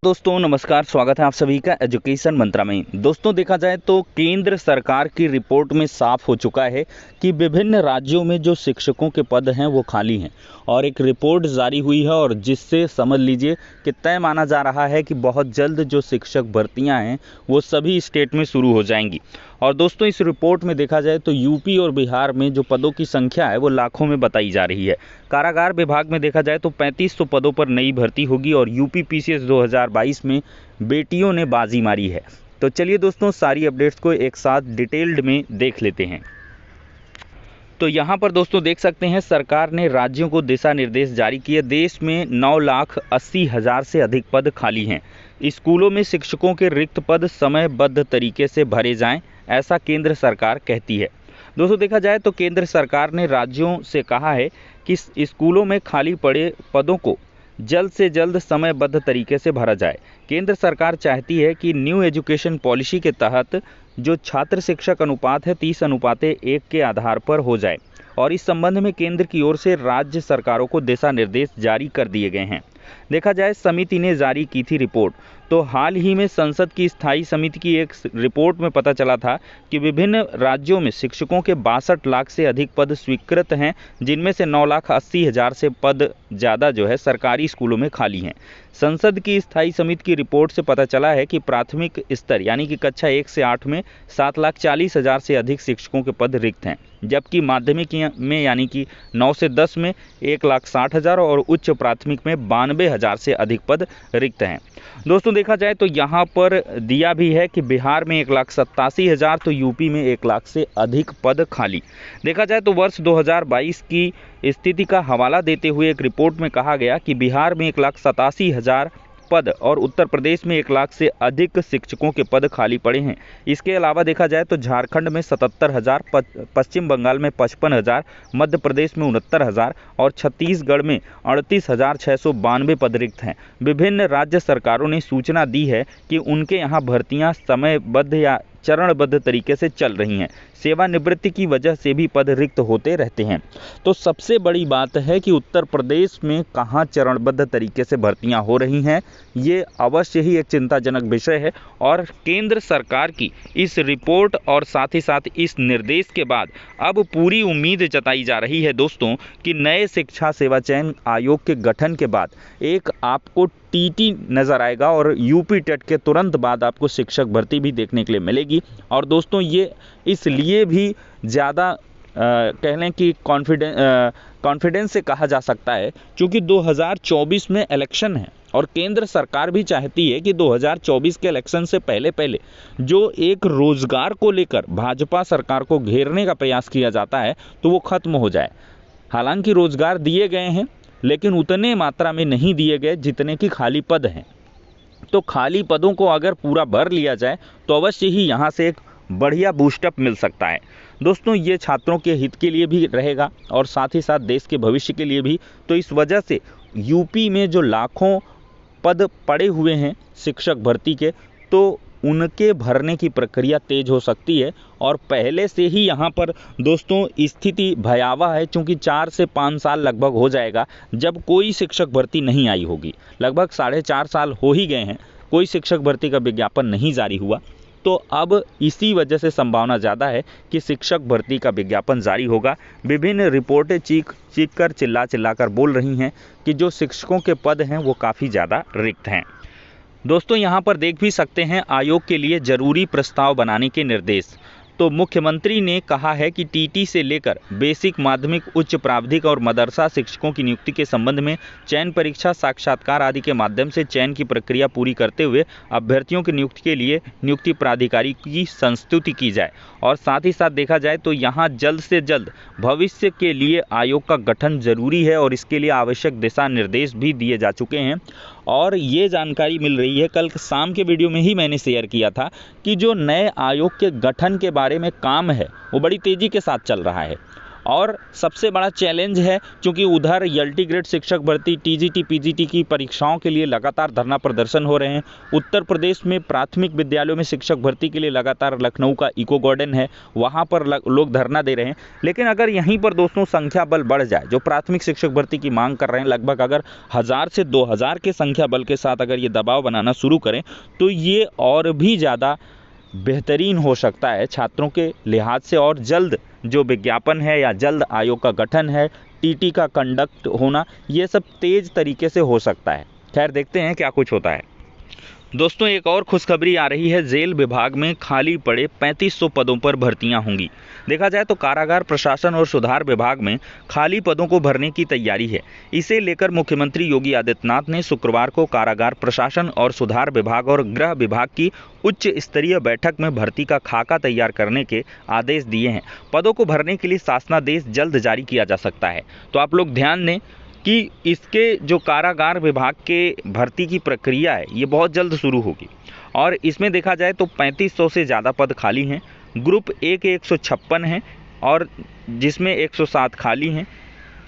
दोस्तों नमस्कार, स्वागत है आप सभी का एजुकेशन मंत्रा में। दोस्तों देखा जाए तो केंद्र सरकार की रिपोर्ट में साफ हो चुका है कि विभिन्न राज्यों में जो शिक्षकों के पद हैं वो खाली हैं और एक रिपोर्ट जारी हुई है और जिससे समझ लीजिए कि तय माना जा रहा है कि बहुत जल्द जो शिक्षक भर्तियां हैं वो सभी स्टेट में शुरू हो जाएंगी। और दोस्तों इस रिपोर्ट में देखा जाए तो यूपी और बिहार में जो पदों की संख्या है वो लाखों में बताई जा रही है। कारागार विभाग में देखा जाए तो 3500 पदों पर नई भर्ती होगी और यूपी पीसीएस 2022 में बेटियों ने बाजी मारी है। तो चलिए दोस्तों सारी अपडेट्स को एक साथ डिटेल्ड में देख लेते हैं। तो यहाँ पर दोस्तों देख सकते हैं सरकार ने राज्यों को दिशा निर्देश जारी किए। देश में 9,80,000 से अधिक पद खाली हैं। स्कूलों में शिक्षकों के रिक्त पद समयबद्ध तरीके से भरे जाएं, ऐसा केंद्र सरकार कहती है। दोस्तों देखा जाए तो केंद्र सरकार ने राज्यों से कहा है कि स्कूलों में खाली पड़े पदों को जल्द से जल्द समयबद्ध तरीके से भरा जाए। केंद्र सरकार चाहती है कि न्यू एजुकेशन पॉलिसी के तहत जो छात्र शिक्षक अनुपात है 30:1 के आधार पर हो जाए और इस संबंध में केंद्र की ओर से राज्य सरकारों को दिशा निर्देश जारी कर दिए गए हैं। देखा जाए समिति ने जारी की थी रिपोर्ट। तो हाल ही में संसद की स्थायी समिति की एक रिपोर्ट में पता चला था कि विभिन्न राज्यों में शिक्षकों के 62 लाख से अधिक पद स्वीकृत हैं, जिनमें से 9,80,000 से पद ज़्यादा जो है सरकारी स्कूलों में खाली हैं। संसद की स्थायी समिति की रिपोर्ट से पता चला है कि प्राथमिक स्तर यानी कि कक्षा 1 से 8 में 7,40,000 से अधिक शिक्षकों के पद रिक्त हैं, जबकि माध्यमिक में यानी कि 9 से 10 में 1,60,000 और उच्च प्राथमिक में 92,000 से अधिक पद रिक्त हैं। दोस्तों देखा जाए तो यहाँ पर दिया भी है कि बिहार में 1,87,000 तो यूपी में 1 लाख से अधिक पद खाली। देखा जाए तो वर्ष 2022 की स्थिति का हवाला देते हुए एक रिपोर्ट में कहा गया कि बिहार में 1,87,000 पद और उत्तर प्रदेश में 1 लाख से अधिक शिक्षकों के पद खाली पड़े हैं। इसके अलावा देखा जाए तो झारखंड में 77,000, पश्चिम बंगाल में 55,000, मध्य प्रदेश में 69,000 और छत्तीसगढ़ में 38,692 पद रिक्त हैं। विभिन्न राज्य सरकारों ने सूचना दी है कि उनके यहाँ भर्तियाँ समयबद्ध या चरणबद्ध तरीके से चल रही हैं। सेवानिवृत्ति की वजह से भी पद रिक्त होते रहते हैं। तो सबसे बड़ी बात है कि उत्तर प्रदेश में कहाँ चरणबद्ध तरीके से भर्तियां हो रही हैं, ये अवश्य ही एक चिंताजनक विषय है। और केंद्र सरकार की इस रिपोर्ट और साथ ही साथ इस निर्देश के बाद अब पूरी उम्मीद जताई जा रही है दोस्तों कि नए शिक्षा सेवा चयन आयोग के गठन के बाद एक आपको टीटी नज़र आएगा और यूपी टेट के तुरंत बाद आपको शिक्षक भर्ती भी देखने के लिए मिलेगी। और दोस्तों ये इसलिए भी ज़्यादा कह लें कि कॉन्फिडेंस से कहा जा सकता है क्योंकि 2024 में इलेक्शन है और केंद्र सरकार भी चाहती है कि 2024 के इलेक्शन से पहले जो एक रोजगार को लेकर भाजपा सरकार को घेरने का प्रयास किया जाता है तो वो खत्म हो जाए। हालांकि रोजगार दिए गए हैं लेकिन उतने मात्रा में नहीं दिए गए जितने कि खाली पद हैं। तो खाली पदों को अगर पूरा भर लिया जाए तो अवश्य ही यहाँ से एक बढ़िया बूस्टअप मिल सकता है। दोस्तों ये छात्रों के हित के लिए भी रहेगा और साथ ही साथ देश के भविष्य के लिए भी। तो इस वजह से यूपी में जो लाखों पद पड़े हुए हैं शिक्षक भर्ती के, तो उनके भरने की प्रक्रिया तेज हो सकती है। और पहले से ही यहाँ पर दोस्तों स्थिति भयावह है क्योंकि 4 से 5 साल लगभग हो जाएगा जब कोई शिक्षक भर्ती नहीं आई होगी। लगभग 4.5 साल हो ही गए हैं, कोई शिक्षक भर्ती का विज्ञापन नहीं जारी हुआ। तो अब इसी वजह से संभावना ज़्यादा है कि शिक्षक भर्ती का विज्ञापन जारी होगा। विभिन्न रिपोर्टें चीख कर चिल्ला कर बोल रही हैं कि जो शिक्षकों के पद हैं वो काफ़ी ज़्यादा रिक्त हैं। दोस्तों यहाँ पर देख भी सकते हैं आयोग के लिए जरूरी प्रस्ताव बनाने के निर्देश। तो मुख्यमंत्री ने कहा है कि टीटी से लेकर बेसिक, माध्यमिक, उच्च प्राविधिक और मदरसा शिक्षकों की नियुक्ति के संबंध में चयन परीक्षा, साक्षात्कार आदि के माध्यम से चयन की प्रक्रिया पूरी करते हुए अभ्यर्थियों की नियुक्ति के लिए नियुक्ति प्राधिकारी की संस्तुति की जाए। और साथ ही साथ देखा जाए तो यहाँ जल्द से जल्द भविष्य के लिए आयोग का गठन जरूरी है और इसके लिए आवश्यक दिशा निर्देश भी दिए जा चुके हैं। और ये जानकारी मिल रही है, कल शाम के वीडियो में ही मैंने शेयर किया था कि जो नए आयोग के गठन के बारे में काम है वो बड़ी तेज़ी के साथ चल रहा है और सबसे बड़ा चैलेंज है क्योंकि उधर एलटी ग्रेड शिक्षक भर्ती, टीजीटी, पीजीटी की परीक्षाओं के लिए लगातार धरना प्रदर्शन हो रहे हैं। उत्तर प्रदेश में प्राथमिक विद्यालयों में शिक्षक भर्ती के लिए लगातार लखनऊ का इको गार्डन है, वहाँ पर लोग धरना दे रहे हैं। लेकिन अगर यहीं पर दोस्तों संख्या बल बढ़ जाए, जो प्राथमिक शिक्षक भर्ती की मांग कर रहे हैं, लगभग अगर 1000 से 2000 के संख्या बल के साथ अगर ये दबाव बनाना शुरू करें तो ये और भी ज़्यादा बेहतरीन हो सकता है छात्रों के लिहाज से, और जल्द जो विज्ञापन है या जल्द आयोग का गठन है, टीटी का कंडक्ट होना, ये सब तेज़ तरीके से हो सकता है। खैर देखते हैं क्या कुछ होता है। दोस्तों एक और खुशखबरी आ रही है, जेल विभाग में खाली पड़े 3500 पदों पर भर्तियां होंगी। देखा जाए तो कारागार प्रशासन और सुधार विभाग में खाली पदों को भरने की तैयारी है। इसे लेकर मुख्यमंत्री योगी आदित्यनाथ ने शुक्रवार को कारागार प्रशासन और सुधार विभाग और गृह विभाग की उच्च स्तरीय बैठक में भर्ती का खाका तैयार करने के आदेश दिए हैं। पदों को भरने के लिए शासनादेश जल्द जारी किया जा सकता है। तो आप लोग ध्यान दें कि इसके जो कारागार विभाग के भर्ती की प्रक्रिया है ये बहुत जल्द शुरू होगी, और इसमें देखा जाए तो 3500 से ज़्यादा पद खाली हैं। ग्रुप ए के 156 हैं और जिसमें 107 खाली हैं।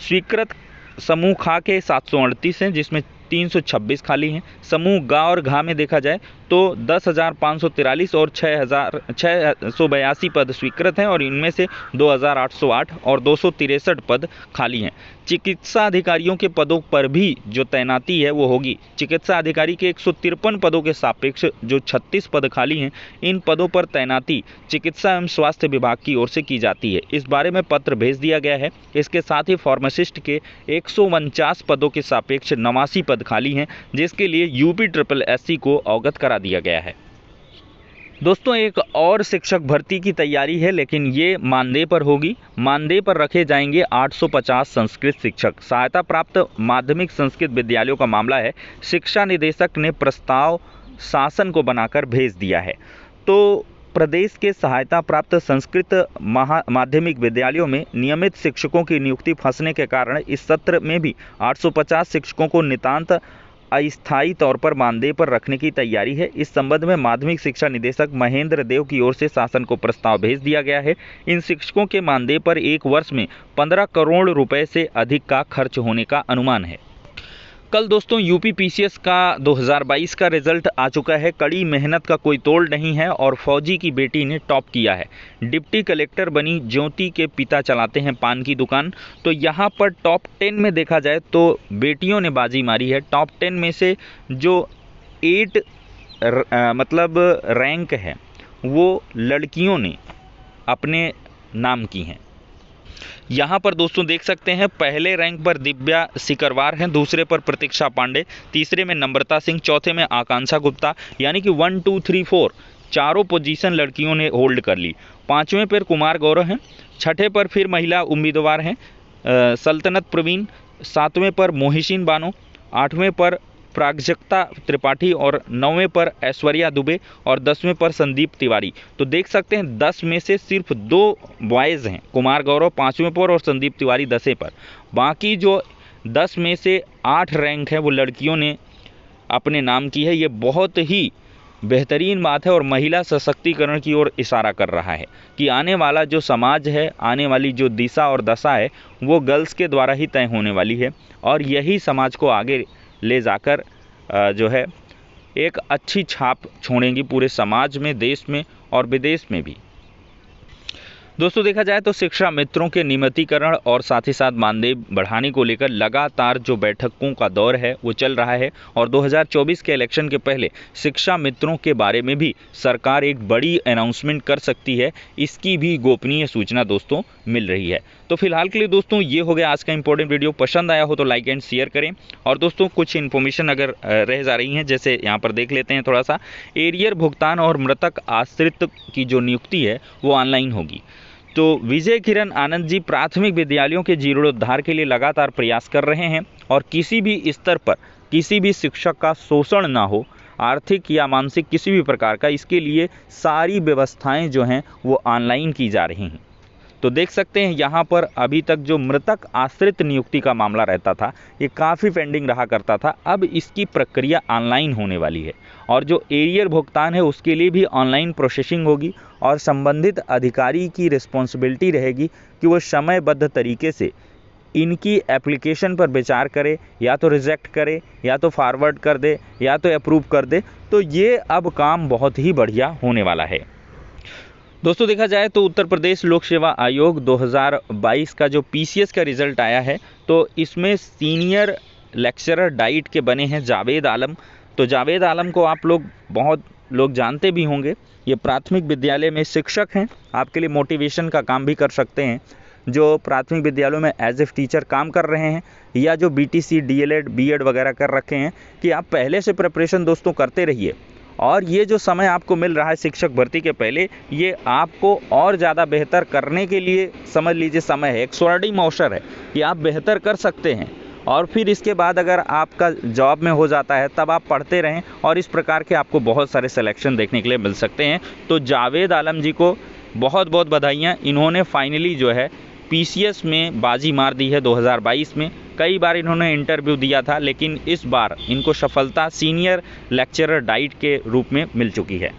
स्वीकृत समूह खा के 738 हैं जिसमें 326 खाली हैं। समूह गा और घा में देखा जाए तो 10,543 और 682 पद स्वीकृत हैं और इनमें से 2,808 और 263 पद खाली हैं। चिकित्सा अधिकारियों के पदों पर भी जो तैनाती है वो होगी। चिकित्सा अधिकारी के 153 पदों के सापेक्ष जो 36 पद खाली हैं, इन पदों पर तैनाती चिकित्सा एवं स्वास्थ्य विभाग की ओर से की जाती है। इस बारे में पत्र भेज दिया गया है। इसके साथ ही फार्मासिस्ट के 149 पदों के सापेक्ष 89 पद खाली हैं, जिसके लिए UPSSC को अवगत करा दिया गया है। दोस्तों एक और शिक्षक भर्ती की तैयारी है, लेकिन ये मानदेय पर होगी। मानदेय पर रखे जाएंगे 850 संस्कृत शिक्षक। सहायता प्राप्त माध्यमिक संस्कृत विद्यालयों का मामला है। शिक्षा निदेशक ने प्रस्ताव शासन को बनाकर भेज दिया है। तो प्रदेश के सहायता प्राप्त संस्कृत माध्यमिक विद्यालयों में नियमित शिक्षकों की नियुक्ति फंसने के कारण इस सत्र में भी 850 शिक्षकों को नितांत अस्थायी तौर पर मानदेय पर रखने की तैयारी है। इस संबंध में माध्यमिक शिक्षा निदेशक महेंद्र देव की ओर से शासन को प्रस्ताव भेज दिया गया है। इन शिक्षकों के मानदेय पर एक वर्ष में 15 करोड़ रुपए से अधिक का खर्च होने का अनुमान है। कल दोस्तों UPPCS का 2022 का रिजल्ट आ चुका है। कड़ी मेहनत का कोई तोड़ नहीं है और फौजी की बेटी ने टॉप किया है। डिप्टी कलेक्टर बनी ज्योति के पिता चलाते हैं पान की दुकान। तो यहाँ पर टॉप 10 में देखा जाए तो बेटियों ने बाजी मारी है। टॉप 10 में से जो 8 मतलब रैंक है वो लड़कियों ने अपने नाम की हैं। यहाँ पर दोस्तों देख सकते हैं पहले रैंक पर दिव्या सिकरवार हैं, दूसरे पर प्रतीक्षा पांडे, तीसरे में नम्रता सिंह, चौथे में आकांक्षा गुप्ता, यानी कि 1, 2, 3, 4 चारों पोजीशन लड़कियों ने होल्ड कर ली। पाँचवें पर कुमार गौरव हैं, छठे पर फिर महिला उम्मीदवार हैं सल्तनत प्रवीण, सातवें पर मोहिशीन बानो, आठवें पर प्राजक्ता त्रिपाठी और 9वें पर ऐश्वर्या दुबे और 10वें पर संदीप तिवारी। तो देख सकते हैं 10 में से सिर्फ 2 बॉयज़ हैं, कुमार गौरव 5वें पर और संदीप तिवारी 10वें पर। बाकी जो 10 में से 8 रैंक है वो लड़कियों ने अपने नाम की है। ये बहुत ही बेहतरीन बात है और महिला सशक्तिकरण की ओर इशारा कर रहा है कि आने वाला जो समाज है, आने वाली जो दिशा और दशा है वो गर्ल्स के द्वारा ही तय होने वाली है और यही समाज को आगे ले जाकर जो है एक अच्छी छाप छोड़ेंगी पूरे समाज में, देश में और विदेश में भी। दोस्तों देखा जाए तो शिक्षा मित्रों के नियमितीकरण और साथ ही साथ मानदेय बढ़ाने को लेकर लगातार जो बैठकों का दौर है वो चल रहा है और 2024 के इलेक्शन के पहले शिक्षा मित्रों के बारे में भी सरकार एक बड़ी अनाउंसमेंट कर सकती है। इसकी भी गोपनीय सूचना दोस्तों मिल रही है। तो फिलहाल के लिए दोस्तों ये हो गया आज का इंपॉर्टेंट वीडियो। पसंद आया हो तो लाइक एंड शेयर करें और दोस्तों कुछ इन्फॉर्मेशन अगर रह जा रही हैं, जैसे यहाँ पर देख लेते हैं थोड़ा सा। एरियर भुगतान और मृतक आश्रित की जो नियुक्ति है वो ऑनलाइन होगी। तो विजय किरण आनंद जी प्राथमिक विद्यालयों के जीर्णोद्धार के लिए लगातार प्रयास कर रहे हैं और किसी भी स्तर पर किसी भी शिक्षक का शोषण ना हो, आर्थिक या मानसिक किसी भी प्रकार का, इसके लिए सारी व्यवस्थाएं जो हैं वो ऑनलाइन की जा रही हैं। तो देख सकते हैं यहाँ पर अभी तक जो मृतक आश्रित नियुक्ति का मामला रहता था, ये काफ़ी पेंडिंग रहा करता था। अब इसकी प्रक्रिया ऑनलाइन होने वाली है और जो एरियर भुगतान है उसके लिए भी ऑनलाइन प्रोसेसिंग होगी और संबंधित अधिकारी की रिस्पॉन्सिबिलिटी रहेगी कि वो समयबद्ध तरीके से इनकी एप्लीकेशन पर विचार करे, या तो रिजेक्ट करे, या तो फॉरवर्ड कर दे, या तो अप्रूव कर दे। तो ये अब काम बहुत ही बढ़िया होने वाला है। दोस्तों देखा जाए तो उत्तर प्रदेश लोक सेवा आयोग 2022 का जो पीसीएस का रिजल्ट आया है, तो इसमें सीनियर लेक्चरर डाइट के बने हैं जावेद आलम। तो जावेद आलम को आप लोग बहुत लोग जानते भी होंगे। ये प्राथमिक विद्यालय में शिक्षक हैं, आपके लिए मोटिवेशन का काम भी कर सकते हैं। जो प्राथमिक विद्यालयों में एज ए टीचर काम कर रहे हैं या जो बीटीसी, डीएलएड, बीएड वगैरह कर रखे हैं, कि आप पहले से प्रिपरेशन दोस्तों करते रहिए। और ये जो समय आपको मिल रहा है शिक्षक भर्ती के पहले, ये आपको और ज़्यादा बेहतर करने के लिए समझ लीजिए समय है, एक स्वर्णिम अवसर है कि आप बेहतर कर सकते हैं। और फिर इसके बाद अगर आपका जॉब में हो जाता है तब आप पढ़ते रहें और इस प्रकार के आपको बहुत सारे सिलेक्शन देखने के लिए मिल सकते हैं। तो जावेद आलम जी को बहुत बहुत बधाइयाँ, इन्होंने फाइनली जो है पीसीएस में बाजी मार दी है 2022 में। कई बार इन्होंने इंटरव्यू दिया था, लेकिन इस बार इनको सफलता सीनियर लेक्चरर डाइट के रूप में मिल चुकी है।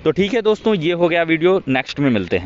तो ठीक है दोस्तों, ये हो गया वीडियो, नेक्स्ट में मिलते हैं।